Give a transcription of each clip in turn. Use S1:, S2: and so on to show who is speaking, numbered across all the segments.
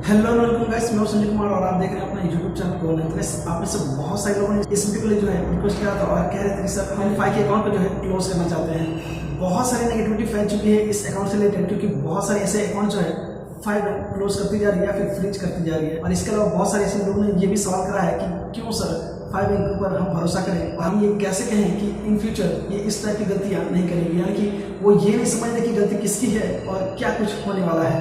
S1: Hello welcome guys, मैं संजय कुमार और आप देख रहे हैं अपना यूट्यूब चैनल को। तो आप में से बहुत सारे लोगों ने इस वीडियो के लिए जो है रिक्वेस्ट किया था और कह रहे थे कि सर हम 5 के अकाउंट को जो है क्लोज करना चाहते हैं। बहुत सारी नेगेटिविटी फैल चुकी है इस अकाउंट से रिलेटेड, क्योंकि बहुत सारे ऐसे अकाउंट जो है 5 क्लोज करती जा रही है या फिर फ्रीज करती जा रही है। और इसके अलावा बहुत सारे ऐसे लोगों ने ये भी सवाल करा है कि क्यों सर 5 बैंक के ऊपर हम भरोसा करें और हम ये कैसे कहें कि इन फ्यूचर ये इस टाइप की गलतियाँ नहीं करेंगे, यानी कि वो ये नहीं समझते कि गलती किसकी है और क्या कुछ होने वाला है।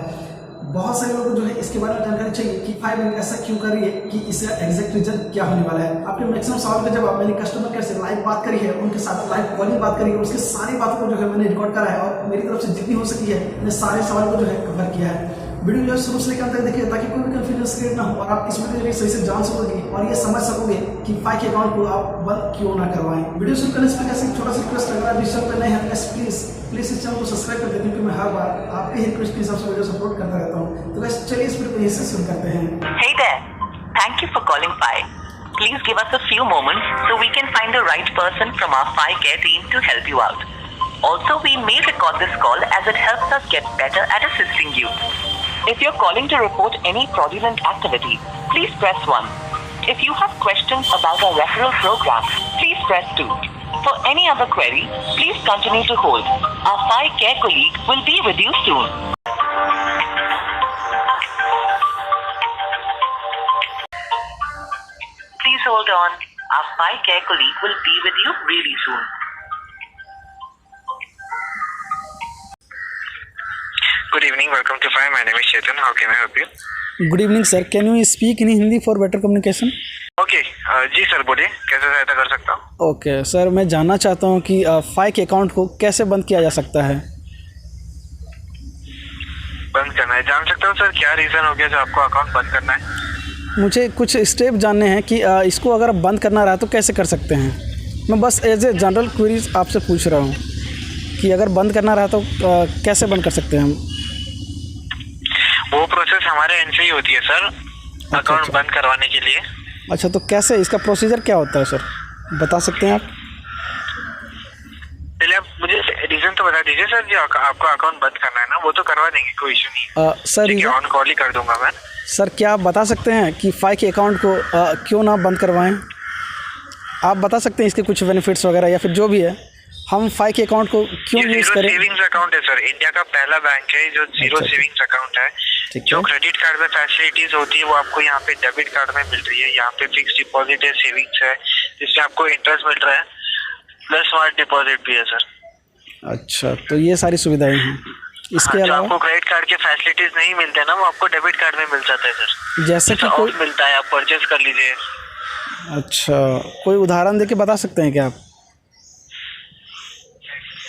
S1: बहुत सारे लोगों को जो है इसके बारे में जानकारी चाहिए कि 5 बैंक ऐसा क्यों कर रही है, कि इसका एग्जैक्ट रीजन क्या होने वाला है। आपके मैक्सिमम सवाल का जवाब मैंने कस्टमर केयर से लाइव बात करी है, उनके साथ लाइव कॉलिंग बात करी है, उसके सारी बातों को जो है मैंने रिकॉर्ड करा है और मेरी तरफ से जितनी हो सकी है मैंने सारे सवाल को जो है कवर किया है। वीडियो जो है शुरू से लेकर अंत तक देखिए ताकि कोई भी कंफ्यूजन क्रिएट ना हो और आप इस वीडियो को सही से जान सकोगे और ये समझ सकोगे कि 5 के अकाउंट को आप बंद क्यों ना करवाएं। वीडियो शुरू करने से पहले एक छोटा सा रिक्वेस्ट, अगर आप इस चैनल पर नए हैं प्लीज इस चैनल को सब्सक्राइब कर दें, क्योंकि मैं हर बार आपके ही रिक्वेस्ट के हिसाब से वीडियो अपलोड करता रहता हूं। तो गाइस चलिए इस वीडियो को यहीं से शुरू करते हैं।
S2: Hey there. Thank you for calling Pi. Please give us a few moments so we can find the right person from our Pi Care team to help you out. Also, we may record this call as it helps us get better at assisting you. If you're calling to report any fraudulent activity, please press 1. If you have questions about our referral program, please press 2. For any other query, please continue to hold. Our Pi Care colleague will be with you soon. Please hold on. Our Pi Care colleague will be with you really soon.
S3: Good evening, welcome to Pi. My name is Chetan. How can I help you?
S1: Good evening sir, can you speak in Hindi for better communication?
S3: Okay, ji sir बोलिए, कैसे सहायता कर सकता हूँ?
S1: Okay sir, मैं जानना चाहता हूँ कि 5 के अकाउंट को कैसे बंद किया जा सकता है।
S3: बंद करना है, जान सकता हूँ सर क्या रीज़न हो गया जो आपको अकाउंट बंद करना है?
S1: मुझे कुछ स्टेप जानने हैं कि इसको अगर बंद करना रहा तो कैसे कर सकते हैं। मैं बस एज ए जनरल क्वेरीज आपसे पूछ रहा हूँ कि अगर बंद करना रहा तो कैसे बंद कर सकते हैं हम।
S3: वो प्रोसेस हमारे एंड से ही होती है सर, अकाउंट बंद करवाने के लिए।
S1: अच्छा, तो कैसे, इसका प्रोसीजर क्या होता है सर, बता सकते हैं आप?
S3: पहले आप मुझे रीज़न तो बता दीजिए सर, जो आपको अकाउंट बंद करना है ना वो तो करवा देंगे, कोई इशू नहीं है
S1: सर।
S3: ऑन कॉल ही कर दूंगा मैं।
S1: सर क्या आप बता सकते हैं कि 5 के अकाउंट को क्यों ना बंद करवाएं? आप बता सकते हैं इसके कुछ बेनिफिट्स वगैरह या फिर जो भी है, हम 5 के अकाउंट को क्यों यूज़ करें?
S3: सेविंग्स अकाउंट है सर, इंडिया का पहला बैंक है जो जीरो सेविंग्स अकाउंट है। जो क्रेडिट कार्ड में फैसिलिटीज होती है वो आपको यहाँ पे डेबिट कार्ड में मिल रही है। यहाँ पे फिक्स डिपॉजिट है, सेविंग्स है जिससे आपको इंटरेस्ट मिल रहा है, प्लस स्मार्ट डिपॉजिट भी है सर।
S1: अच्छा, तो ये सारी सुविधाएं हैं। इसके अलावा
S3: आपको क्रेडिट कार्ड के फैसिलिटीज नहीं मिलते ना, वो आपको डेबिट कार्ड में मिल जाता है सर।
S1: जैसे कि कोई
S3: मिलता है, आप परचेज कर लीजिए।
S1: अच्छा, कोई उदाहरण देके बता सकते हैं क्या आप?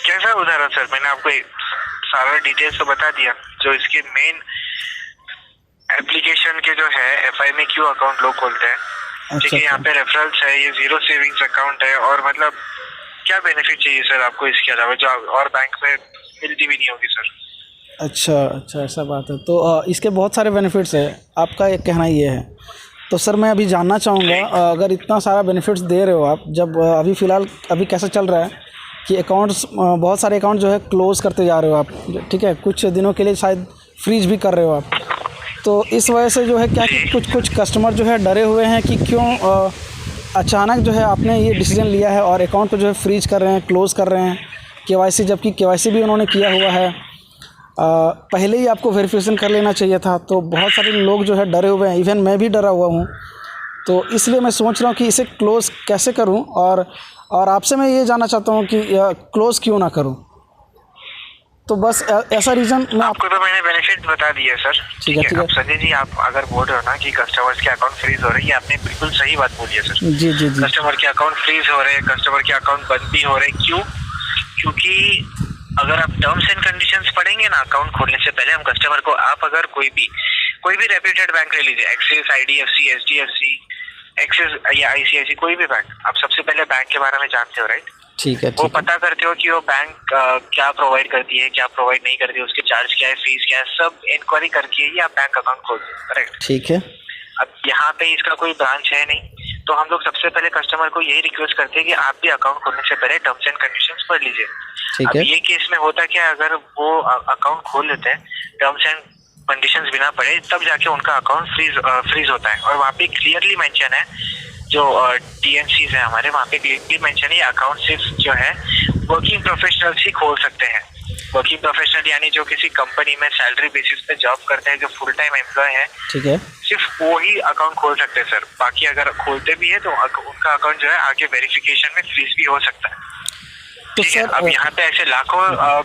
S3: कैसा उदाहरण सर? मैंने आपको सारा डिटेल्स तो बता दिया। जो इसके मेन एप्लीकेशन के जो है FIMAQ अकाउंट लोग खोलते हैं, ठीक है। यहाँ पे रेफरल्स है, ये जीरो सेविंग्स अकाउंट है, और मतलब क्या बेनिफिट चाहिए सर आपको इसके अलावा जो और बैंक में मिलती भी नहीं होगी सर।
S1: अच्छा, ऐसा बात है। तो इसके बहुत सारे बेनिफिट्स है, आपका एक कहना ये है। तो सर मैं अभी जानना चाहूँगा, अगर इतना सारा बेनिफिट्स दे रहे हो आप, जब अभी फ़िलहाल अभी कैसा चल रहा है कि अकाउंट्स, बहुत सारे अकाउंट जो है क्लोज़ करते जा रहे हो आप, ठीक है, कुछ दिनों के लिए शायद फ्रीज भी कर रहे हो आप। तो इस वजह से जो है क्या कि कुछ कस्टमर जो है डरे हुए हैं कि क्यों अचानक जो है आपने ये डिसीजन लिया है और अकाउंट को जो है फ्रीज कर रहे हैं, क्लोज़ कर रहे हैं, KYC, जबकि KYC भी उन्होंने किया हुआ है। पहले ही आपको वेरिफिकेशन कर लेना चाहिए था। तो बहुत सारे लोग जो है डरे हुए हैं, इवन मैं भी डरा हुआ हूँ। तो इसलिए मैं सोच रहा हूँ कि इसे क्लोज़ कैसे करूँ, और आपसे मैं ये जानना चाहता हूँ कि क्लोज़ क्यों ना करूँ। तो बस ऐसा रीज़न मैं
S3: आपको तो मैंने बेनिफिट बता दिया सर। ठीक है। अब संजय जी, आप अगर बोल रहे हो ना कि कस्टमर्स के अकाउंट फ्रीज हो रहे हैं, ये आपने बिल्कुल सही बात बोली है सर।
S1: जी।
S3: कस्टमर के अकाउंट फ्रीज हो रहे हैं, कस्टमर के अकाउंट बंद भी हो रहे हैं। क्यों? क्योंकि अगर आप टर्म्स एंड कंडीशंस पढ़ेंगे ना अकाउंट खोलने से पहले, हम कस्टमर को, आप अगर कोई भी रेप्यूटेड बैंक ले लीजिए, एक्सिस, IDFC, HDFC, एक्सिस या ICICI, कोई भी बैंक, आप सबसे पहले बैंक के बारे में जानते हो, राइट?
S1: ठीक है।
S3: वो पता करते हो कि वो बैंक क्या प्रोवाइड करती है, क्या प्रोवाइड नहीं करती है, उसके चार्ज क्या है, फीस क्या है, सब इंक्वायरी करके ही आप बैंक अकाउंट खोलते हैं, करेक्ट? ठीक है। अब यहाँ पे इसका कोई ब्रांच है नहीं, तो हम लोग सबसे पहले कस्टमर को यही रिक्वेस्ट करते हैं कि आप भी अकाउंट खोलने से पहले टर्म्स एंड कंडीशंस पढ़ लीजिए। अब ये केस में होता क्या है, अगर वो अकाउंट खोल लेते हैं, टर्म्स एंड कंडीशंस बिना पढ़े तब जाके उनका अकाउंट फ्रीज होता है। और वहाँ पे क्लियरली मेंशन है, जो TNCs है हमारे, वहाँ पे क्लियरली मेंशन है अकाउंट सिर्फ जो है वर्किंग प्रोफेशनल्स ही खोल सकते हैं। वर्किंग प्रोफेशनल यानी जो किसी कंपनी में सैलरी बेसिस पे जॉब करते हैं, जो फुल टाइम एम्प्लॉय है,
S4: ठीक है,
S3: सिर्फ वो ही अकाउंट खोल सकते हैं सर। बाकी अगर खोलते भी है तो उनका अकाउंट जो है आगे वेरिफिकेशन में फ्रीज भी हो सकता है।
S4: तो
S3: ठीक है,
S4: सर
S3: अब यहाँ पे ऐसे लाखों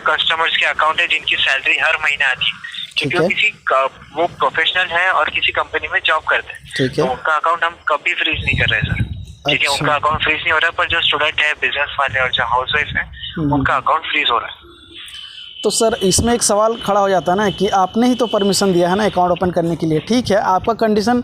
S3: कस्टमर्स के अकाउंट है जिनकी सैलरी हर महीने आती है, क्योंकि वो किसी वो प्रोफेशनल है और किसी कंपनी में जॉब करते हैं,
S4: ठीक है,
S3: तो उनका अकाउंट हम कभी फ्रीज नहीं कर रहे सर। ठीक है, उनका अकाउंट फ्रीज नहीं हो रहा, पर जो स्टूडेंट है, बिजनेस वाले और जो हाउस वाइफ है, उनका अकाउंट फ्रीज हो रहा है।
S4: तो सर इसमें एक सवाल खड़ा हो जाता है ना कि आपने ही तो परमिशन दिया है ना अकाउंट ओपन करने के लिए, ठीक है, आपका कंडीशन,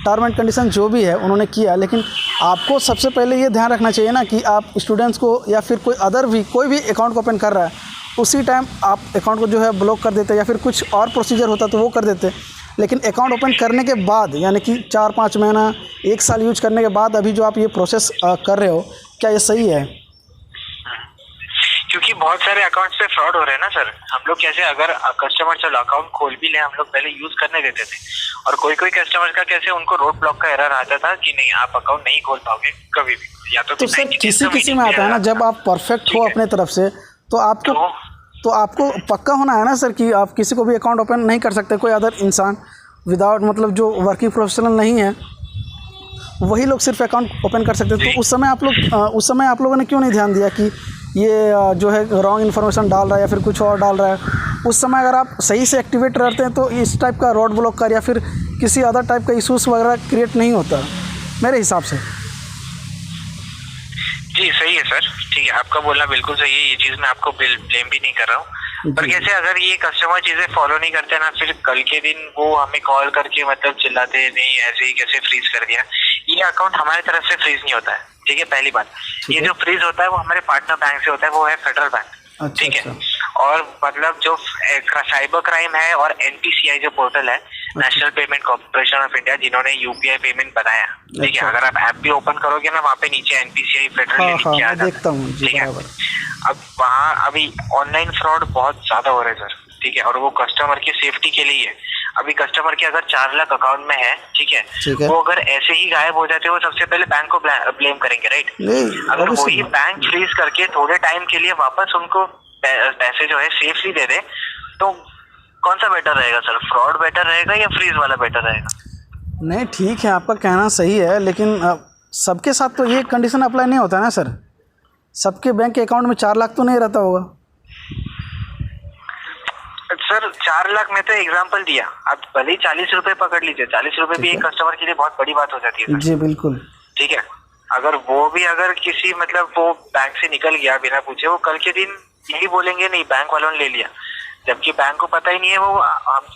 S4: टर्म एंड कंडीशन जो भी है उन्होंने किया, लेकिन आपको सबसे पहले ये ध्यान रखना चाहिए ना कि आप स्टूडेंट्स को या फिर कोई भी अकाउंट को ओपन कर रहा है उसी टाइम आप अकाउंट को जो है ब्लॉक कर देते या फिर कुछ और प्रोसीजर होता तो वो कर देते। लेकिन अकाउंट ओपन करने के बाद यानी कि 4-5 महीना 1 साल यूज करने के बाद अभी जो आप ये प्रोसेस कर रहे हो, क्या ये सही है?
S3: क्योंकि बहुत सारे अकाउंट्स पे फ्रॉड हो रहे हैं ना सर। हम लोग कैसे, अगर कस्टमर चलो अकाउंट खोल भी ले, हम लोग पहले यूज करने देते थे, और कोई कस्टमर का कैसे उनको रोड ब्लॉक का एरर आता था कि नहीं आप अकाउंट नहीं खोल पाओगे कभी भी, या तो
S4: सर किसी में आता है ना, जब आप परफेक्ट हो अपने तरफ से तो आपको पक्का होना है ना सर कि आप किसी को भी अकाउंट ओपन नहीं कर सकते, कोई अदर इंसान विदाउट मतलब जो वर्किंग प्रोफेशनल नहीं है वही लोग सिर्फ अकाउंट ओपन कर सकते हैं। तो उस समय आप लोगों ने क्यों नहीं ध्यान दिया कि ये जो है रॉन्ग इन्फॉर्मेशन डाल रहा है या फिर कुछ और डाल रहा है? उस समय अगर आप सही से एक्टिवेट रहते हैं तो इस टाइप का रोड ब्लॉक कर या फिर किसी अदर टाइप का इशूज़ वगैरह क्रिएट नहीं होता मेरे हिसाब से।
S3: जी सही है सर, ठीक है, आपका बोलना बिल्कुल सही है, ये चीज़ मैं आपको ब्लेम भी नहीं कर रहा हूँ। पर कैसे अगर ये कस्टमर चीज़ें फॉलो नहीं करते ना, फिर कल के दिन वो हमें कॉल करके मतलब चिल्लाते नहीं ऐसे ही कैसे फ्रीज कर दिया, ये अकाउंट हमारी तरफ से फ्रीज नहीं होता है। ठीक है, पहली बात, ये जो फ्रीज होता है वो हमारे पार्टनर बैंक से होता है, वो है फेडरल बैंक। ठीक है, और मतलब जो साइबर क्राइम है और NPCI जो पोर्टल है, national payment corporation of India, जिन्होंने UPI पेमेंट बनाया, ठीक है, अगर आप ऐप भी ओपन करोगे ना, वहाँ पे नीचे NPCI फेडरल लिखा आ जाता है। ठीक है, अब वहाँ अभी ऑनलाइन फ्रॉड बहुत ज्यादा हो रहे हैं सर। ठीक है, और वो कस्टमर की सेफ्टी के लिए है। अभी कस्टमर के अगर 4 लाख अकाउंट में है, ठीक है, वो अगर ऐसे ही गायब हो जाते हैं, वो सबसे पहले बैंक को ब्लेम करेंगे, राइट? अगर वही बैंक फ्रीज करके थोड़े टाइम के लिए वापस उनको पैसे जो है सेफली दे दे, तो कौन सा बेटर रहेगा सर? फ्रॉड बेटर रहेगा या फ्रीज वाला बेटर रहेगा?
S4: नहीं, ठीक है, आपका कहना सही है, लेकिन सबके साथ तो ये कंडीशन अप्लाई नहीं होता है ना सर। सबके बैंक के अकाउंट में 4 लाख तो नहीं रहता होगा
S3: सर। 4 लाख में तो एग्जांपल दिया, आप भले ही 40 रुपए पकड़ लीजिए, 40 रुपए भी एक कस्टमर के लिए बहुत बड़ी बात हो जाती है।
S4: जी बिल्कुल, ठीक
S3: है, अगर वो भी अगर किसी मतलब वो बैंक से निकल गया बिना पूछे, वो कल के दिन यही बोलेंगे नहीं बैंक वालों ने ले लिया, जबकि बैंक को पता ही नहीं है। वो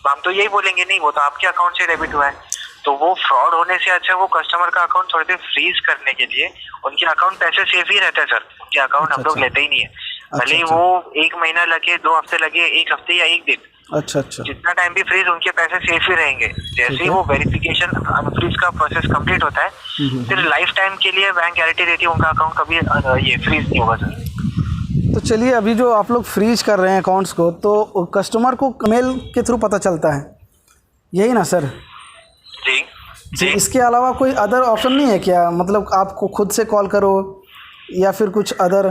S3: हम तो यही बोलेंगे नहीं, वो तो आपके अकाउंट से डेबिट हुआ है। तो वो फ्रॉड होने से अच्छा वो कस्टमर का अकाउंट थोड़ी देर फ्रीज करने के लिए, उनके अकाउंट पैसे सेफ ही रहते हैं सर, उनके अकाउंट हम लोग लेते ही नहीं है, भले ही वो 1 महीना लगे, 2 हफ्ते लगे, 1 हफ्ते या 1 दिन,
S4: अच्छा,
S3: जितना टाइम भी फ्रीज, उनके पैसे सेफ ही रहेंगे। जैसे ही वो वेरिफिकेशन अनफ्रीज का प्रोसेस कंप्लीट होता है, फिर लाइफ टाइम के लिए बैंक गारंटी देती है उनका अकाउंट कभी ये फ्रीज नहीं होगा सर।
S4: तो चलिए, अभी जो आप लोग फ्रीज कर रहे हैं अकाउंट्स को, तो कस्टमर को मेल के थ्रू पता चलता है, यही ना सर? जी, इसके अलावा कोई अदर ऑप्शन नहीं है क्या? मतलब आपको खुद से कॉल करो या फिर कुछ अदर,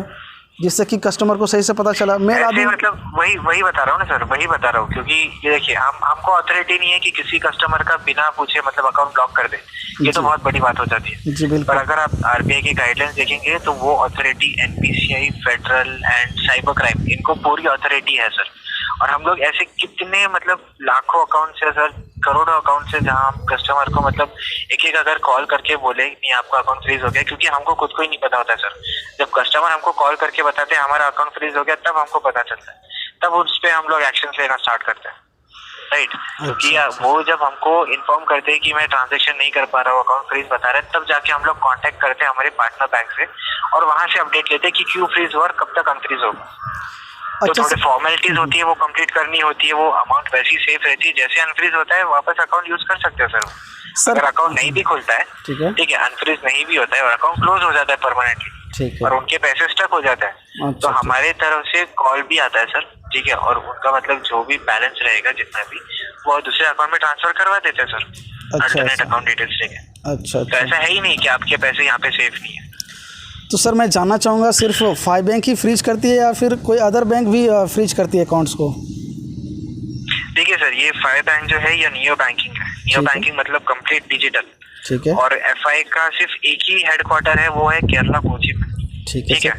S4: जिससे कि कस्टमर को सही से पता चला? मेरा
S3: मतलब वही बता रहा हूँ ना सर, वही बता रहा हूँ, क्योंकि ये देखिए, हमको अथॉरिटी नहीं है कि किसी कस्टमर का बिना पूछे मतलब अकाउंट ब्लॉक कर दे, ये तो बहुत बड़ी बात हो जाती है।
S4: जी बिल्कुल।
S3: पर अगर आप RBI की गाइडलाइंस देखेंगे तो वो authority NPCI, federal and cyber crime, इनको पूरी अथॉरिटी है सर। और हम लोग ऐसे कितने मतलब लाखों अकाउंट से सर, करोड़ों अकाउंट से, जहाँ हम कस्टमर को मतलब एक अगर कॉल करके बोले नहीं आपका अकाउंट फ्रीज हो गया, क्योंकि हमको खुद को ही नहीं पता होता है सर। जब कस्टमर हमको कॉल करके बताते हैं हमारा अकाउंट फ्रीज हो गया, तब हमको पता चलता है, तब उस पर हम लोग एक्शन लेना स्टार्ट करते हैं, राइट? क्योंकि वो जब हमको इन्फॉर्म करते हैं कि मैं ट्रांजेक्शन नहीं कर पा रहा हूँ, अकाउंट फ्रीज बता रहे हैं, तब जाके हम लोग कांटेक्ट करते हैं हमारे पार्टनर बैंक से, और वहां से अपडेट लेते हैं कि क्यों फ्रीज हुआ और कब तक अनफ्रीज होगा। तो थोड़ी फॉर्मेलिटीज होती है, वो कंप्लीट करनी होती है, वो अमाउंट वैसी सेफ रहती है, जैसे अनफ्रीज होता है वापस अकाउंट यूज कर सकते हो सर। अगर अकाउंट नहीं भी खुलता है, ठीक है, अनफ्रीज नहीं भी होता है और अकाउंट क्लोज हो जाता है परमानेंटली, और उनके पैसे स्टक हो जाता है, तो हमारे तरफ से कॉल भी आता है सर, ठीक है, और उनका मतलब जो भी बैलेंस रहेगा जितना भी, वो दूसरे अकाउंट में ट्रांसफर करवा देते हैं सर, अल्टरनेट अकाउंट डिटेल्स लेके।
S4: अच्छा
S3: तो ऐसा है ही नहीं कि आपके पैसे यहाँ पे सेफ नहीं है।
S4: तो सर मैं जानना चाहूँगा, सिर्फ 5 बैंक ही फ्रीज करती है या फिर कोई अदर बैंक भी फ्रीज करती है अकाउंट्स को?
S3: देखिए सर, ये 5 बैंक जो है ये नियो बैंकिंग है। नियो बैंकिंग मतलब कंप्लीट डिजिटल।
S4: ठीक है।
S3: और एफआई का सिर्फ एक ही हेडक्वार्टर है, वो है केरला कोची में।
S4: ठीक है।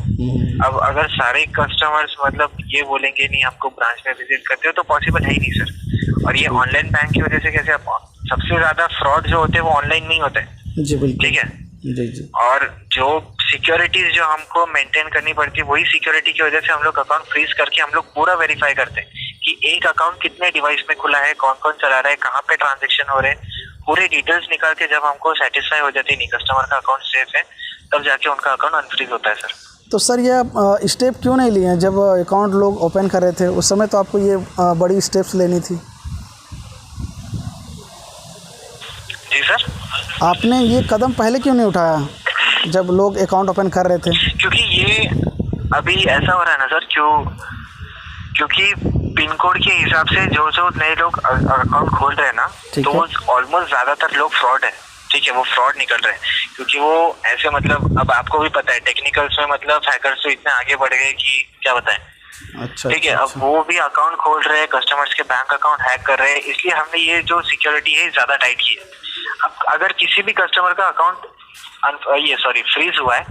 S3: अब अगर सारे कस्टमर्स मतलब ये बोलेंगे नहीं हमको ब्रांच में विजिट करते हो, तो पॉसिबल है ही नहीं सर। और ये ऑनलाइन बैंक की वजह से कैसे आप सबसे ज्यादा फ्रॉड जो होते हैं वो ऑनलाइन नहीं होते हैं।
S4: जी बिल्कुल।
S3: ठीक है
S4: जी।
S3: और जो सिक्योरिटीज जो हमको मेंटेन करनी पड़ती है, वही सिक्योरिटी की वजह से हम लोग अकाउंट फ्रीज करके हम लोग पूरा वेरीफाई करते हैं कि एक अकाउंट कितने डिवाइस में खुला है, कौन कौन चला रहा है, कहाँ पे ट्रांजेक्शन हो रहे हैं, पूरे डिटेल्स निकाल के जब हमको सेटिस्फाई हो जाती है नहीं कस्टमर का अकाउंट सेफ है, तब जाके उनका अकाउंट अनफ्रीज होता है सर।
S4: तो सर ये आप स्टेप क्यों नहीं लिए हैं? जब अकाउंट लोग ओपन कर रहे थे उस समय तो आपको ये बड़ी स्टेप्स लेनी थी।
S3: जी सर,
S4: आपने ये कदम पहले क्यों नहीं उठाया जब लोग अकाउंट ओपन कर रहे थे?
S3: क्योंकि ये अभी ऐसा हो रहा है ना सर, क्योंकि पिन कोड के हिसाब से जो नए लोग अकाउंट खोल रहे हैं ना, तो वो ऑलमोस्ट ज्यादातर लोग फ्रॉड है। ठीक है, वो फ्रॉड निकल रहे हैं क्योंकि वो ऐसे मतलब अब आपको भी पता है टेक्निकल्स में मतलब हैकर्स तो इतने आगे बढ़ गए कि क्या बताएं।
S4: अच्छा।
S3: ठीक है, अब वो भी अकाउंट खोल रहे हैं, कस्टमर्स के बैंक अकाउंट हैक कर रहे हैं, इसलिए हमने ये जो सिक्योरिटी है ज्यादा टाइट की है। अब अगर किसी भी कस्टमर का अकाउंट फ्रीज हुआ है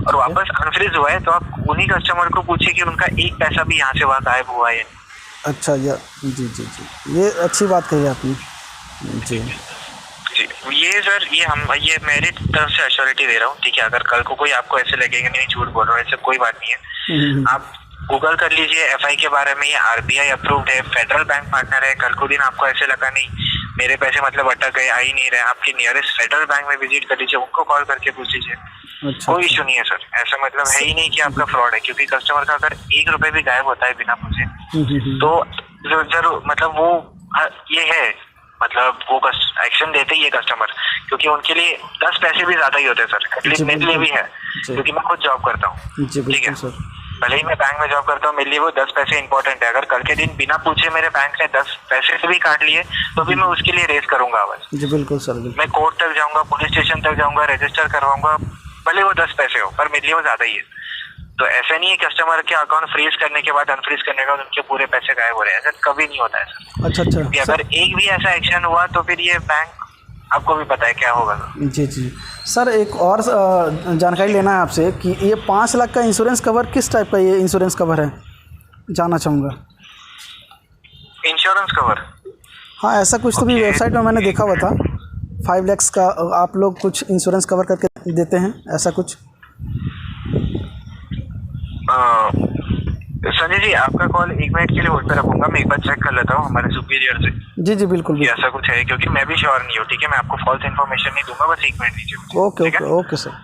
S3: और वापस अनफ्रीज हुआ है, तो आप उन्हीं कस्टमर को पूछिए कि उनका एक पैसा भी यहाँ से वहाँ गायब हुआ है।
S4: अच्छा या जी, ये अच्छी बात कही आपने। जी,
S3: ये सर ये मेरी तरफ से अश्योरिटी दे रहा हूँ। ठीक है, अगर कल को कोई आपको ऐसे लगेगा नहीं झूठ बोल रहा हूँ, ऐसे कोई बात नहीं है। आप गूगल कर लीजिए एफआई के बारे में, ये आरबीआई अप्रूव्ड है, फेडरल बैंक पार्टनर है। कल को दिन आपको ऐसे लगा नहीं मेरे पैसे मतलब अटक गए, आ ही नहीं रहे, आपके नियरेस्ट फेडरल बैंक में विजिट कर लीजिए, उनको कॉल करके पूछ लीजिए।
S4: अच्छा,
S3: कोई इशू नहीं है सर, ऐसा मतलब है ही नहीं कि आपका फ्रॉड है, क्योंकि कस्टमर का अगर 1 रुपए भी गायब होता है बिना पूछे तो जरूर मतलब वो ये है मतलब वो एक्शन देते ही है कस्टमर, क्योंकि उनके लिए 10 पैसे भी ज्यादा ही होते हैं सर। एटलीस्ट मेरे लिए भी है, क्योंकि मैं खुद जॉब करता हूँ। ठीक है, भले ही मैं बैंक में जॉब करता हूँ, मेरे लिए वो 10 पैसे इंपॉर्टेंट है। अगर कल के दिन बिना पूछे मेरे बैंक ने 10 पैसे से भी काट लिए तो भी मैं उसके लिए रेज करूंगा आवाज।
S4: जी बिल्कुल सर।
S3: मैं कोर्ट तक जाऊंगा, पुलिस स्टेशन तक जाऊंगा, रजिस्टर करवाऊंगा, भले वो 10 पैसे हो, पर मेरे लिए वो ज्यादा ही है। तो ऐसा नहीं है कस्टमर के अकाउंट फ्रीज करने के बाद अनफ्रीज करने के बाद उनके पूरे पैसे गायब हो रहे हैं, ऐसा कभी नहीं होता है सर।
S4: अच्छा।
S3: अगर एक भी ऐसा एक्शन हुआ तो फिर ये बैंक आपको भी पता है क्या होगा।
S4: जी सर, एक और जानकारी लेना है आपसे कि ये 5 लाख का इंश्योरेंस कवर किस टाइप का ये इंश्योरेंस कवर है, जानना चाहूँगा।
S3: Insurance cover?
S4: हाँ, ऐसा कुछ तो भी वेबसाइट में मैंने देखा हुआ था। 5 लाख का आप लोग कुछ इंश्योरेंस कवर करके देते हैं, ऐसा कुछ?
S3: संजय जी, आपका कॉल 1 मिनट के लिए होल्ड पे रखूंगा, मैं एक बार चेक कर लेता हूँ हमारे सुपीरियर से।
S4: जी बिल्कुल।
S3: ऐसा कुछ है, क्योंकि मैं भी श्योर नहीं हूँ। ठीक है, मैं आपको फॉल्स इन्फॉर्मेशन नहीं दूंगा, बस 1 मिनट दीजिए।
S4: Okay sir.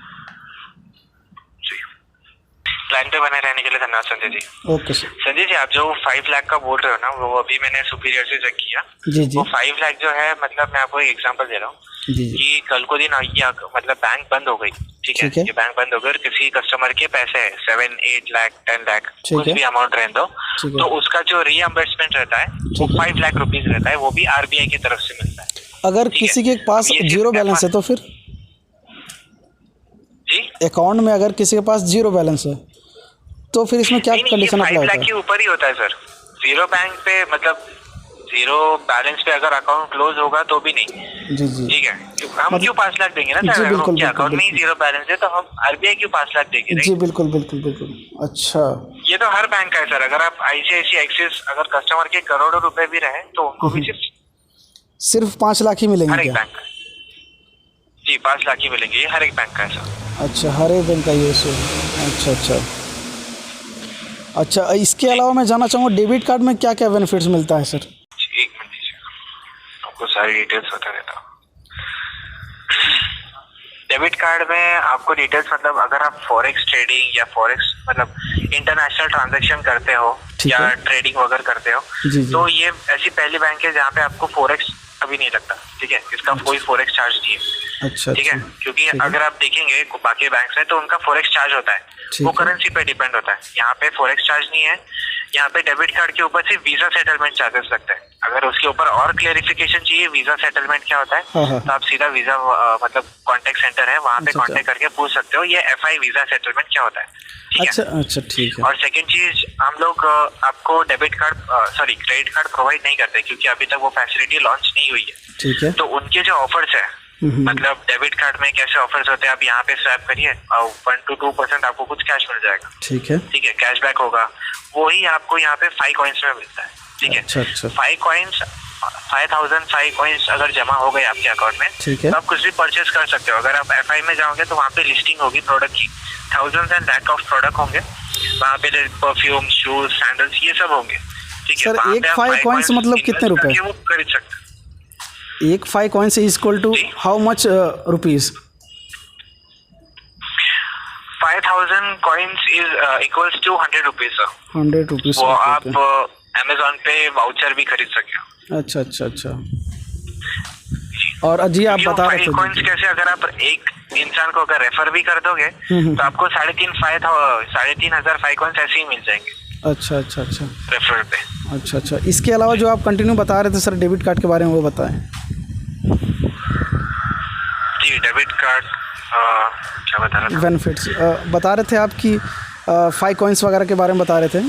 S3: लाइन पे बने रहने के लिए धन्यवाद संजय जी।
S4: Okay sir.
S3: संजय जी, आप जो 5 लाख का बोल रहे हो ना, वो अभी मैंने सुपीरियर से चेक किया।
S4: जी।
S3: वो 5 लाख जो है, मतलब मैं आपको एक एग्जांपल दे रहा हूँ कि कल को दिन मतलब बैंक बंद हो गई। ठीक है, ये बैंक बंद हो गई और किसी कस्टमर के पैसे है 7, 8 लाख, 10 लाख, कुछ भी अमाउंट रहने दो, तो उसका जो रीएम्बर्समेंट रहता है वो 5 लाख रुपीज रहता है, वो भी आरबीआई की तरफ से मिलता है।
S4: अगर किसी के पास जीरो बैलेंस है तो फिर
S3: जी
S4: अकाउंट में अगर किसी के पास जीरो बैलेंस है तो फिर इसमें क्या कंडीशन अप्लाई होता है?
S3: 5 लाख के ऊपर ही होता है सर। जीरो बैंक पे मतलब जीरो बैलेंस पे अगर अकाउंट क्लोज होगा तो भी नहीं।
S4: जी।
S3: ठीक है, हम क्यों 5 लाख देंगे ना सर? अगर उनके अकाउंट में ही जीरो बैलेंस है तो हम आरबीआई क्यों 5 लाख देंगे?
S4: जी बिल्कुल। अच्छा,
S3: ये तो हर बैंक का है सर। अगर आप आईसीआईसीआई एक्सिस अगर कस्टमर के करोड़ों रुपए भी रहे तो उनको भी
S4: सिर्फ 5 लाख ही मिलेंगे?
S3: हर एक बैंक का जी 5 लाख ही मिलेंगे, ये हर एक बैंक का है सर।
S4: अच्छा, हर एक बैंक का ये अच्छा। इसके अलावा मैं जानना चाहूँगा डेबिट कार्ड में क्या क्या बेनिफिट्स मिलता है सर?
S3: 1 मिनट दीजिए, आपको सारी डिटेल्स बता देता हूँ। डेबिट कार्ड में आपको डिटेल्स मतलब अगर आप फॉरेक्स ट्रेडिंग या फॉरेक्स मतलब इंटरनेशनल ट्रांजैक्शन करते हो या ट्रेडिंग वगैरह करते हो, तो ये ऐसी पहली बैंक है जहाँ पे आपको फॉरेक्स अभी नहीं लगता। ठीक है, इसका कोई फॉरेक्स चार्ज नहीं है।
S4: अच्छा।
S3: ठीक है, क्योंकि अगर आप देखेंगे बाकी बैंक में तो उनका फॉरेक्स चार्ज होता है, वो करेंसी पे डिपेंड होता है। यहाँ पे फॉरेक्स चार्ज नहीं है। यहाँ पे डेबिट कार्ड के ऊपर सिर्फ वीजा सेटलमेंट चार्जेस लगते हैं। अगर उसके ऊपर और क्लेरिफिकेशन चाहिए वीजा सेटलमेंट क्या होता है,
S4: हाँ।
S3: तो आप सीधा वीजा मतलब कांटेक्ट सेंटर है वहाँ पे
S4: अच्छा,
S3: कांटेक्ट करके पूछ सकते हो ये FI वीजा सेटलमेंट क्या होता है, ठीक
S4: अच्छा
S3: है।
S4: अच्छा ठीक है।
S3: और सेकंड चीज, हम लोग आपको debit card credit card provide नहीं करते क्योंकि अभी तक वो फैसिलिटी लॉन्च नहीं हुई है।
S4: ठीक है।
S3: तो उनके जो ऑफर्स है, मतलब डेबिट कार्ड में कैसे ऑफर्स होते हैं, आप यहाँ पे स्वैप करिए और 1 to 2% आपको कुछ कैश मिल जाएगा,
S4: ठीक है।
S3: ठीक है, कैशबैक होगा। वही आपको यहाँ पे 5 कॉइन्स में मिलता है, ठीक है।
S4: अच्छा अच्छा
S3: 5 कॉइन्स 5,005 कॉइन्स अगर जमा हो गए आपके अकाउंट में,
S4: ठीक है।
S3: तो आप कुछ भी परचेस कर सकते हो। अगर आप FI में जाओगे तो वहाँ पे लिस्टिंग होगी प्रोडक्ट की, thousands and lakh of product होंगे वहाँ पे, परफ्यूम, शूज, सैंडल्स, ये सब होंगे, ठीक है।
S4: सर,
S3: वहाँ
S4: एक
S3: पे आप
S4: 5 कॉइन्स मतलब
S3: invest
S4: कितने रुपए?
S3: करके वो खरीद सकते हैं।
S4: एक 5 कॉइन्स इज इक्वल टू
S3: जी।
S4: How much rupees?
S3: 5,000 coins is equals to 100 rupees, sir.
S4: 100 rupees.
S3: वो आप Amazon पे वाउचर भी खरीद सकते हो।
S4: अच्छा अच्छा अच्छा। और जी आप बता रहे थे।
S3: कॉइन्स कैसे, अगर आप एक इंसान को अगर रेफर भी कर दोगे तो आपको 3,500 5 कॉइन्स ऐसे ही मिल जाएंगे।
S4: अच्छा अच्छा अच्छा
S3: रेफर पे।
S4: अच्छा अच्छा। इसके अलावा जो आप कंटिन्यू बता रहे थे सर डेबिट कार्ड के बारे में, वो बताएं।
S3: जी, डेबिट कार्ड क्या बता रहा था?
S4: बेनिफिट्स बता रहे थे आप कि 5 कॉइन्स वगैरह के बारे में बता रहे थे।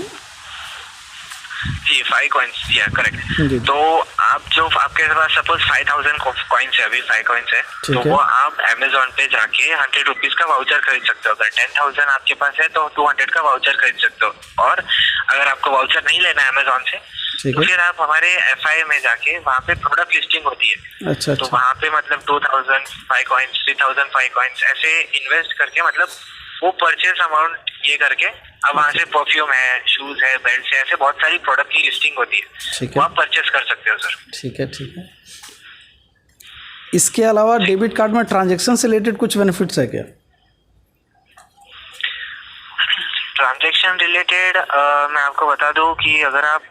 S3: जी, 5 कॉइन्स, या
S4: जी।
S3: करेक्ट। तो आप जो आपके पास सपोज 5,000 कॉइन्स है, अभी 5 कॉइन्स है,
S4: ठीक
S3: तो
S4: है।
S3: वो आप Amazon पे जाके 100 रुपीज का वाउचर खरीद सकते हो। अगर 10,000 आपके पास है तो 200 का वाउचर खरीद सकते हो। और अगर आपको वाउचर नहीं लेना है Amazon से,
S4: ठीक
S3: तो
S4: है।
S3: फिर आप हमारे FI में जाके वहाँ पे प्रोडक्ट लिस्टिंग होती है।
S4: अच्छा
S3: तो
S4: अच्छा
S3: वहाँ पे मतलब 2,000 5 कॉइन्स, 3,000 5 कॉइन्स ऐसे इन्वेस्ट करके, मतलब वो परचेस अमाउंट ये करके, अब वहाँ से परफ्यूम है, शूज है, बेल्ट है, ऐसे बहुत सारी प्रोडक्ट की लिस्टिंग होती है,
S4: ठीक है।
S3: वो आप परचेस कर सकते हो सर।
S4: ठीक है ठीक है। इसके अलावा डेबिट कार्ड में ट्रांजैक्शन से रिलेटेड कुछ बेनिफिट्स है क्या?
S3: ट्रांजैक्शन रिलेटेड मैं आपको बता दूं कि अगर आप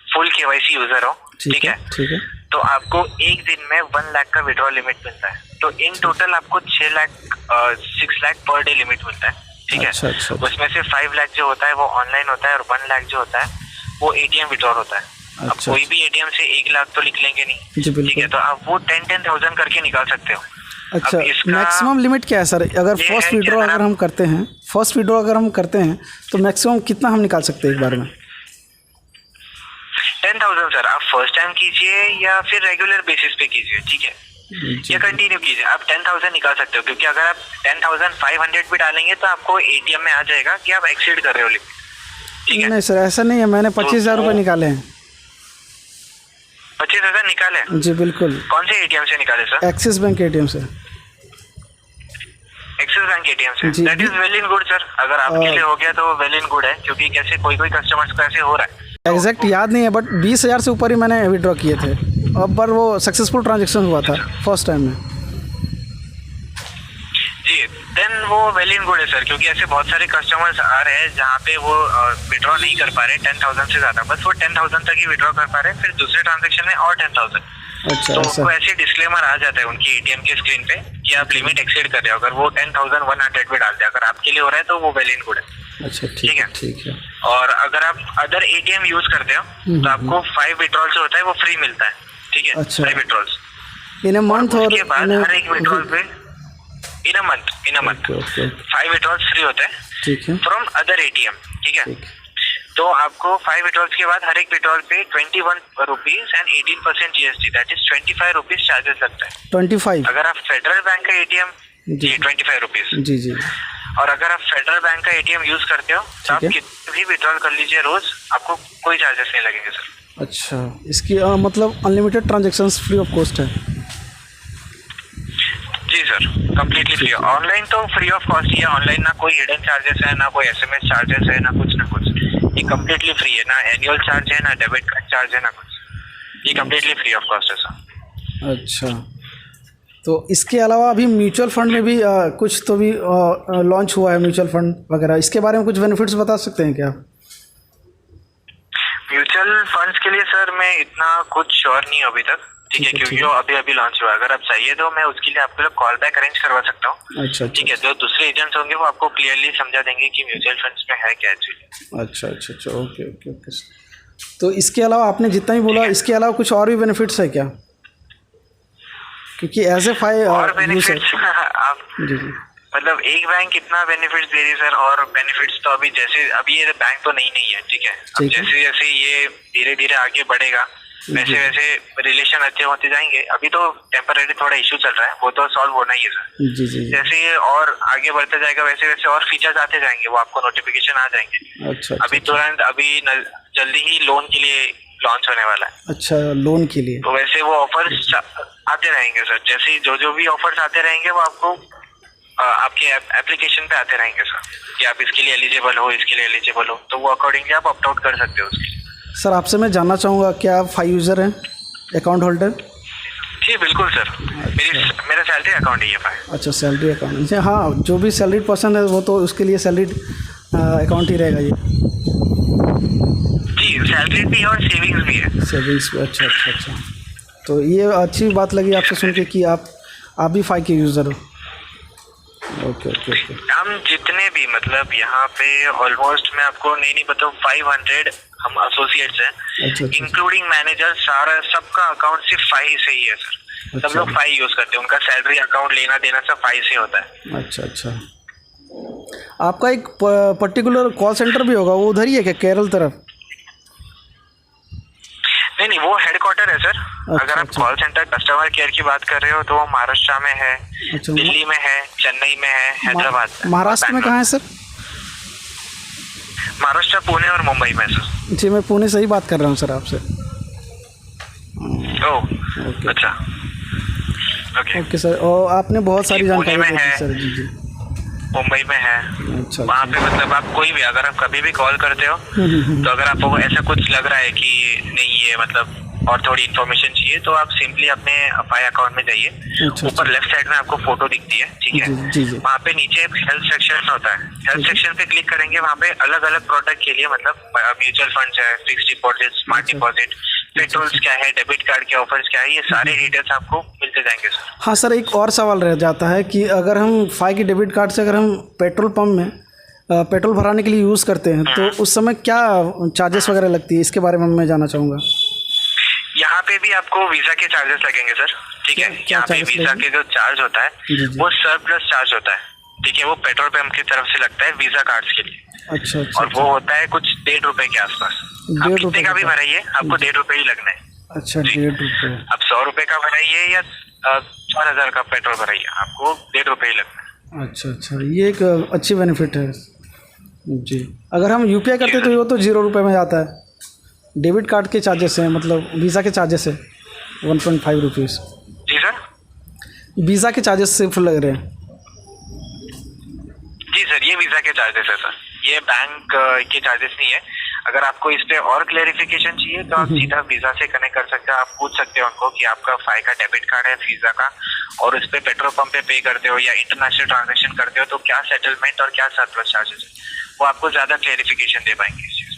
S3: फुल KYC यूजर हो, ठीक है,
S4: ठीक है।
S3: तो आपको एक दिन में 1 लाख का विड्रॉल लिमिट मिलता है। तो इन टोटल आपको 6 लाख पर डे लिमिट मिलता है, ठीक है।
S4: अच्छा अच्छा
S3: उसमें से 5 लाख जो होता है वो ऑनलाइन होता है, और 1 लाख जो होता है वो ATM विड्रॉल होता है। अब
S4: अच्छा।
S3: कोई भी ATM से 1 लाख तो निकलेंगे
S4: जी,
S3: नहीं,
S4: बिल्कुल।
S3: ठीक है, तो आप वो 10,000 करके निकाल सकते हो।
S4: अच्छा,
S3: अब इसका
S4: मैक्सिमम लिमिट क्या है सर? अगर
S3: ये
S4: फर्स्ट
S3: है कि
S4: विड्रॉ
S3: अगर
S4: अगर हम करते हैं, फर्स्ट विड्रॉ अगर हम करते हैं तो मैक्सिमम कितना हम निकाल सकते हैं एक बार में?
S3: 10,000 सर। आप फर्स्ट टाइम कीजिए या फिर रेगुलर बेसिस पे कीजिए, ठीक है, या कंटिन्यू कीजिए, आप 10,000 निकाल सकते हो। क्योंकि अगर आप 10,500 भी डालेंगे तो आपको ATM में आ जाएगा कि आप एक्सीड कर रहे हो लिमिट, ठीक है।
S4: नहीं सर, ऐसा नहीं है। मैंने 25,000 रुपये निकाले हैं।
S3: 25,000 निकाले?
S4: जी बिल्कुल।
S3: कौन से ATM से निकाले सर?
S4: एक्सिस बैंक ATM से।
S3: एक्सिस बैंक ATM से?
S4: जी,
S3: that is well in good sir. अगर आपके लिए हो गया तो वेल इन गुड है, क्योंकि कैसे कोई कस्टमर्स को ऐसे हो रहा है।
S4: एग्जैक्ट याद नहीं है, बट 20,000 से ऊपर ही मैंने विड्रॉ किए थे। अब पर वो सक्सेसफुल ट्रांजेक्शन हुआ था फर्स्ट टाइम में।
S3: जी, देन वो वेल इन गुड है सर, क्योंकि ऐसे बहुत सारे कस्टमर्स आ रहे हैं जहाँ पे वो विड्रॉ नहीं कर पा रहे 10,000 से ज्यादा, बस वो 10,000 तक ही विड्रॉ कर पा रहे हैं, फिर दूसरे ट्रांजेक्शन में और 10,000।
S4: अच्छा
S3: तो
S4: ऐसा।
S3: उनको ऐसे डिस्क्लेमर आ जाता है उनकी ATM के स्क्रीन पे कि आप लिमिट एक्सीड कर रहे हो। अगर वो 10,100 भी डाल दे, अगर आपके लिए हो रहा है तो वो वेल इन गुड है।
S4: अच्छा
S3: ठीक
S4: ठीक
S3: है।
S4: है ठीक है।
S3: और अगर आप अदर ATM यूज करते हो तो आपको 5 विड्रॉल जो होता है वो फ्री मिलता है, ठीक है।
S4: अच्छा।
S3: 5 विड्रॉल्स
S4: इन अ मंथ और
S3: उसके बाद हर एक विड्रॉल पे in a month
S4: okay
S3: 5 withdrawals free होते हैं
S4: ठीक है
S3: फ्रॉम अदर ATM, ठीक है।
S4: ठीक।
S3: तो आपको 5 विड्रॉल्स के बाद हर एक विड्रॉल पे 21 rupees and 18% GST, that is 25 rupees charges लगता है।
S4: 25?
S3: अगर आप फेडरल बैंक का ATM,
S4: जी।
S3: जी 25 रुपीज।
S4: जी जी।
S3: और अगर आप फेडरल बैंक का ATM यूज करते हो तो आप
S4: ठीक है।
S3: कितने भी विड्रॉल कर लीजिए रोज, आपको कोई चार्जेस नहीं लगेंगे सर।
S4: अच्छा, इसकी मतलब unlimited transactions free of cost है?
S3: जी सर, कम्प्लीटली फ्री। ऑनलाइन तो फ्री ऑफ कॉस्ट ही है। ऑनलाइन ना कोई हिडन चार्जेस है, ना कोई SMS चार्जेस है, ना कुछ। ये कम्प्लीटली फ्री है, ना एनुअल चार्ज है, ना डेबिट कार्ड चार्ज है, ना कुछ। ये कम्प्लीटली फ्री ऑफ कॉस्ट है सर।
S4: अच्छा, तो इसके अलावा अभी म्यूचुअल फंड में भी कुछ तो भी लॉन्च हुआ है, म्यूचुअल फंड वगैरह। इसके बारे में कुछ बेनिफिट्स बता सकते हैं क्या?
S3: म्यूचुअल फंड्स के लिए सर मैं इतना कुछ श्योर नहीं हूँ अभी तक, ठीक है, क्योंकि वो अभी लॉन्च हुआ है। अगर आप चाहिए तो मैं उसके लिए आपके लिए कॉल बैक अरेंज करवा सकता हूँ।
S4: अच्छा
S3: ठीक है, जो दूसरे एजेंट्स होंगे वो आपको क्लियरली समझा देंगे कि म्यूचुअल फंड्स में है क्या एक्चुअली।
S4: अच्छा अच्छा अच्छा, ओके ओके ओके। तो इसके अलावा आपने जितना भी बोला, इसके अलावा कुछ और भी बेनिफिट्स है क्या? क्योंकि एज ए
S3: और बेनिफिट्स आप
S4: जी जी
S3: मतलब एक बैंक कितना बेनिफिट्स दे रही है सर, और बेनिफिट्स तो अभी जैसे अभी ये बैंक तो नहीं है, ठीक है। अब जैसे जैसे ये धीरे धीरे आगे बढ़ेगा वैसे वैसे रिलेशन अच्छे होते जाएंगे। अभी तो टेम्पररी थोड़ा इशू चल रहा है, वो तो सॉल्व होना ही है सर।
S4: जी जी
S3: जैसे ये और आगे बढ़ता जाएगा वैसे वैसे और फीचर्स आते जाएंगे, वो आपको नोटिफिकेशन आ जाएंगे।
S4: अच्छा
S3: अभी तुरंत अभी जल्दी ही लोन के लिए लॉन्च होने वाला है।
S4: अच्छा, लोन के लिए?
S3: तो वैसे वो ऑफर्स आते रहेंगे सर, जैसे जो भी ऑफर्स आते रहेंगे वो आपको आपके एप्लीकेशन पे आते रहेंगे सर, कि आप इसके लिए एलिजिबल हो, इसके लिए एलिजिबल हो, तो वो अकॉर्डिंगली आप ऑप्ट आउट कर सकते हो उसके लिए।
S4: सर आपसे मैं जानना चाहूँगा, क्या आप 5 यूज़र हैं, अकाउंट होल्डर?
S3: जी बिल्कुल सर, मेरा सैलरी अकाउंट ही है 5।
S4: अच्छा, सैलरी अकाउंट। हाँ, जो भी सैलरीड पर्सन है वो तो उसके लिए सैलरीड अकाउंट ही रहेगा ये।
S3: जी, सैलरी भी है और सेविंग्स भी है।
S4: सेविंग्स भी, अच्छा अच्छा अच्छा। तो ये अच्छी बात लगी आपसे सुन के कि आप भी 5 के यूज़र हो। Okay okay okay.
S3: हम जितने भी मतलब यहाँ पे ऑलमोस्ट मैं आपको नहीं बताऊँ 500 हम एसोसिएट्स हैं,
S4: अच्छा,
S3: इंक्लूडिंग मैनेजर, सारा सबका अकाउंट सिर्फ 5 से ही है सर। सब लोग 5 यूज करते हैं, उनका सैलरी अकाउंट लेना देना सब 5 से होता है।
S4: अच्छा अच्छा। आपका एक पर्टिकुलर कॉल सेंटर भी होगा, वो उधर ही है क्या, केरल तरफ?
S3: नहीं, वो हेडक्वार्टर है सर। अगर आप कॉल सेंटर कस्टमर केयर की बात कर रहे हो तो वो महाराष्ट्र में है, दिल्ली में है, चेन्नई में है, हैदराबाद में।
S4: महाराष्ट्र में कहाँ है सर?
S3: महाराष्ट्र पुणे और मुंबई में सर।
S4: जी, मैं पुणे से ही बात कर रहा हूँ सर आपसे।
S3: ओह अच्छा,
S4: ओके सर। और आपने बहुत सारी जानकारी दी सर। जी जी,
S3: मुंबई में है।
S4: अच्छा,
S3: वहाँ पे मतलब आप कोई भी अगर आप कभी भी कॉल करते हो तो अगर आपको ऐसा कुछ लग रहा है कि नहीं ये मतलब और थोड़ी इन्फॉर्मेशन चाहिए तो आप सिंपली अपने फाई अकाउंट में जाइए।
S4: अच्छा,
S3: ऊपर लेफ्ट साइड में आपको फोटो दिखती है, ठीक है। वहाँ पे नीचे हेल्थ सेक्शन होता है, हेल्थ सेक्शन पे क्लिक करेंगे, वहाँ पे अलग अलग प्रोडक्ट के लिए मतलब म्यूचुअल फंड्स है, fix deposit, smart deposit, patrols क्या है, डेबिट कार्ड के ऑफर्स क्या है, ये सारे डिटेल्स आपको मिलते जाएंगे सर।
S4: हाँ सर, एक और सवाल रह जाता है कि अगर हम फाई के डेबिट कार्ड से अगर हम पेट्रोल पंप में पेट्रोल भराने के लिए यूज़ करते हैं तो उस समय क्या चार्जेस वगैरह लगती है, इसके बारे में मैं जानना चाहूँगा।
S3: यहाँ पे भी आपको वीजा के चार्जेस लगेंगे सर, ठीक है। यहाँ पे वीजा के जो चार्ज होता है वो सरप्लस चार्ज होता है, ठीक है। वो पेट्रोल पंप की तरफ से लगता है वीजा कार्ड्स के लिए।
S4: अच्छा अच्छा।
S3: और वो होता है कुछ 1.5 रुपए के आसपास। आप कितने का भी भराइए आपको 1.5 रुपए ही लगना है।
S4: अच्छा, 1.5 रुपए।
S3: आप 100 रुपए का भराइए या 4000 का पेट्रोल भराइए, आपको 1.5 रुपए ही लगना है।
S4: अच्छा अच्छा, ये एक अच्छी बेनिफिट है जी। अगर हम यूपीआई करते तो वो तो 0 रुपये में जाता है। डेबिट कार्ड के चार्जेस हैं, मतलब वीज़ा के चार्जेस है 1.5 रुपीज़।
S3: जी सर,
S4: वीज़ा के चार्जेस सिर्फ लग रहे हैं।
S3: जी सर, ये वीजा के चार्जेस है सर, ये बैंक के चार्जेस नहीं है। अगर आपको इस पे और क्लेरिफिकेशन चाहिए तो आप सीधा वीजा से कनेक्ट कर सकते हो। आप पूछ सकते हो उनको कि आपका फाई का डेबिट कार्ड है वीजा का और उस पे पेट्रोल पंप पे करते हो या इंटरनेशनल ट्रांजैक्शन करते हो तो क्या सेटलमेंट और क्या सरप्लस चार्जेस है, वो आपको ज्यादा क्लेरिफिकेशन दे पाएंगे इस चीज।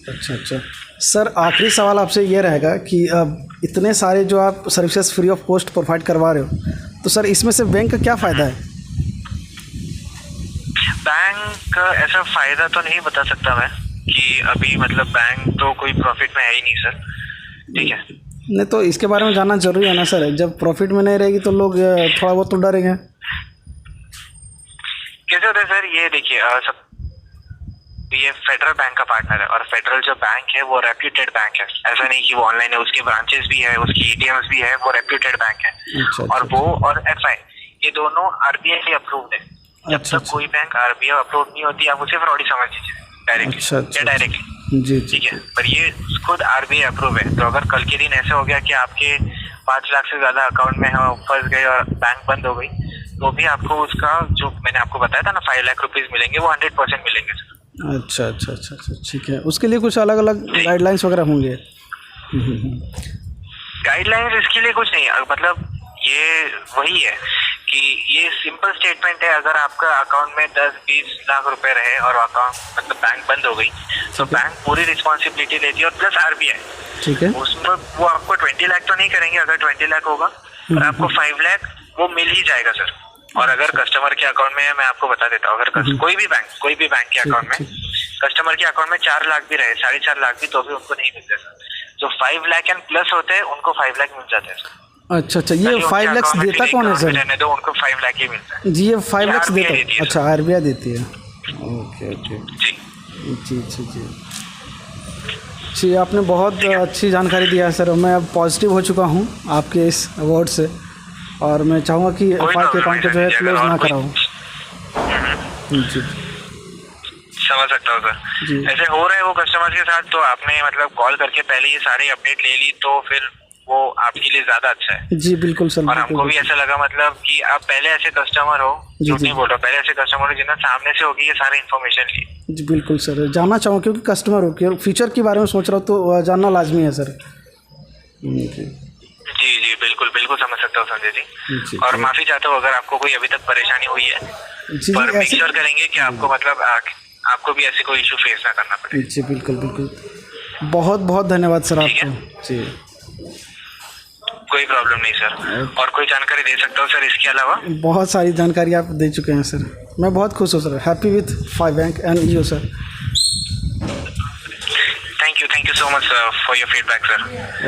S4: अच्छा अच्छा सर, आखिरी सवाल आपसे ये रहेगा कि अब इतने सारे जो आप services free of cost provide करवा रहे हो तो सर इसमें से बैंक का क्या फ़ायदा है?
S3: बैंक ऐसा फ़ायदा तो नहीं बता सकता मैं कि अभी मतलब बैंक तो कोई प्रॉफिट में है ही नहीं सर, ठीक है।
S4: नहीं तो इसके बारे में जानना जरूरी है ना सर, जब प्रॉफिट में नहीं रहेगी तो लोग थोड़ा बहुत तो डरेंगे।
S3: कैसे होता है सर, ये देखिए सब ये फेडरल बैंक का पार्टनर है और फेडरल जो बैंक है वो रेप्यूटेड बैंक है। ऐसा नहीं कि वो ऑनलाइन है, उसके ब्रांचेस भी है, उसकी एटीएम्स भी है, वो रेप्यूटेड बैंक है।
S4: अच्छा,
S3: और वो और एफआई ये दोनों आरबीआई से अप्रूव्ड है। जब तक कोई बैंक आरबीआई अप्रूव नहीं होती आप उसे फ्रॉड ही समझ लीजिए डायरेक्टली या डायरेक्टली,
S4: जी
S3: ठीक है। पर ये खुद आरबीआई अप्रूव है, तो अगर कल के दिन ऐसा हो गया कि आपके 5 लाख से ज्यादा अकाउंट में फंस गए और बैंक बंद हो गई तो भी आपको उसका जो मैंने आपको बताया था ना 5 लाख रुपीज मिलेंगे वो 100% मिलेंगे सर।
S4: अच्छा अच्छा अच्छा अच्छा, ठीक है। उसके लिए कुछ अलग अलग गाइडलाइंस वगैरह होंगे?
S3: गाइडलाइंस इसके लिए कुछ नहीं, मतलब ये वही है कि ये सिंपल स्टेटमेंट है। अगर आपका अकाउंट में 10-20 लाख रुपए रहे और अकाउंट मतलब बैंक बंद हो गई तो बैंक पूरी रिस्पॉन्सिबिलिटी लेती है और प्लस आरबीआई,
S4: ठीक है,
S3: उसमें वो आपको 20 लाख तो नहीं करेंगे। अगर 20 लाख होगा पर आपको 5 लाख वो मिल ही जाएगा सर। और अगर कस्टमर के अकाउंट में है, मैं आपको बता देता हूँ, अगर कोई भी बैंक के अकाउंट में कस्टमर के अकाउंट में 4 लाख भी रहे, 4.5 लाख भी, तो भी उनको नहीं मिलते सर। जो 5 लाख एंड प्लस होते हैं उनको 5 लाख मिल जाते हैं सर।
S4: अच्छा अच्छा, ये 5 लाख देता कौन है सर?
S3: रहने दो, उनको 5 लाख ही मिलता है
S4: जी, ये 5 लाख
S3: RBI
S4: देता
S3: देती
S4: है?
S3: है
S4: अच्छा, RBI देती है। ओके ओके
S3: जी
S4: जी जी जी जी, आपने बहुत अच्छी जानकारी दिया है सर। मैं अब पॉजिटिव हो चुका हूँ आपके इस अवार्ड से, और मैं चाहूँगा कि FI के अकाउंट को जो है क्लोज ना कराऊँ। जी
S3: समझ सकता हूँ
S4: जी।
S3: सर। ऐसे हो रहा है वो कस्टमर के साथ, तो आपने मतलब कॉल करके पहले ये सारी अपडेट ले ली, तो फिर वो आपके लिए ज्यादा अच्छा है।
S4: जी बिल्कुल सर।
S3: और हमको भी ऐसा लगा मतलब कि आप पहले ऐसे कस्टमर हो, झूठ नहीं बोल रहा, पहले ऐसे कस्टमर हो जिन्हें सामने से होगी ये सारी इन्फॉर्मेशन ली।
S4: जी बिल्कुल सर, जानना चाहूँ क्योंकि कस्टमर हो कि फ्यूचर के बारे में सोच रहा हूँ, तो जानना लाजमी है सर।
S3: जी जी बिल्कुल बिल्कुल समझ सकता हूँ संजय जी। और माफी चाहता हूँ अगर आपको कोई अभी तक परेशानी हुई है, पर मेक श्योर करेंगे कि आपको मतलब आपको भी ऐसे कोई इशू फेस ना करना पड़े।
S4: जी बिल्कुल बिल्कुल, बहुत बहुत धन्यवाद सर आपको। जी
S3: कोई प्रॉब्लम नहीं सर। और कोई जानकारी दे सकता हूँ सर इसके अलावा?
S4: बहुत सारी जानकारी आप दे चुके हैं सर, मैं बहुत खुश हूँ सर। Happy with 5 bank and you sir.
S3: Thank you so much for your feedback sir.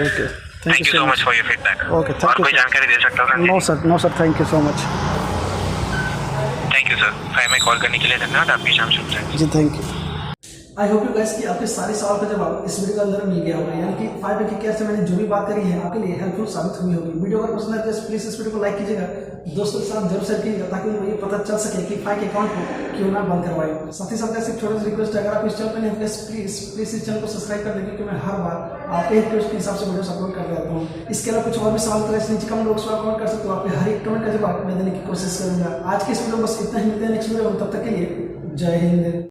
S4: Okay,
S3: thank you so much for your feedback.
S4: Okay, thank
S3: और
S4: यू
S3: कोई
S4: सर।
S3: जानकारी दे सकता हूँ?
S4: No sir, thank you so much.
S3: Thank you sir. 5 में call करने के लिए धन्यवाद। आपकी शाम शुभ रहे।
S4: जी thank you.
S1: I hope you guys कि आपके सारे सवाल का जवाब इस वीडियो के अंदर मिल गया होगा, यानी कि 5 बैंक केयर से मैंने जो भी बात करी है आपके लिए हेल्पफुल साबित हुई होगी। वीडियो अगर पसंद आए तो प्लीज इस वीडियो को लाइक कीजिएगा, दोस्तों के साथ जरूर शेयर कीजिएगा, ताकि उनको ये पता चल सके कि 5 के अकाउंट को क्यों ना बंद करवाएं। साथ ही साथ एक छोटा सा रिक्वेस्ट है, अगर आप इस चैनल पर नहीं हैं प्लीज इस चैनल को सब्सक्राइब कर दें, क्योंकि मैं हर बार आपके रिक्वेस्ट के हिसाब से वीडियो अपलोड कर देता हूँ। इसके अलावा कुछ और भी सवाल तो नीचे कमेंट बॉक्स में कमेंट कर सकते हो, आपके हर एक कमेंट का जवाब मैं देने की कोशिश करूंगा। आज के इस वीडियो में बस इतना ही, मिलते हैं नेक्स्ट वीडियो में, तब तक के लिए जय हिंद।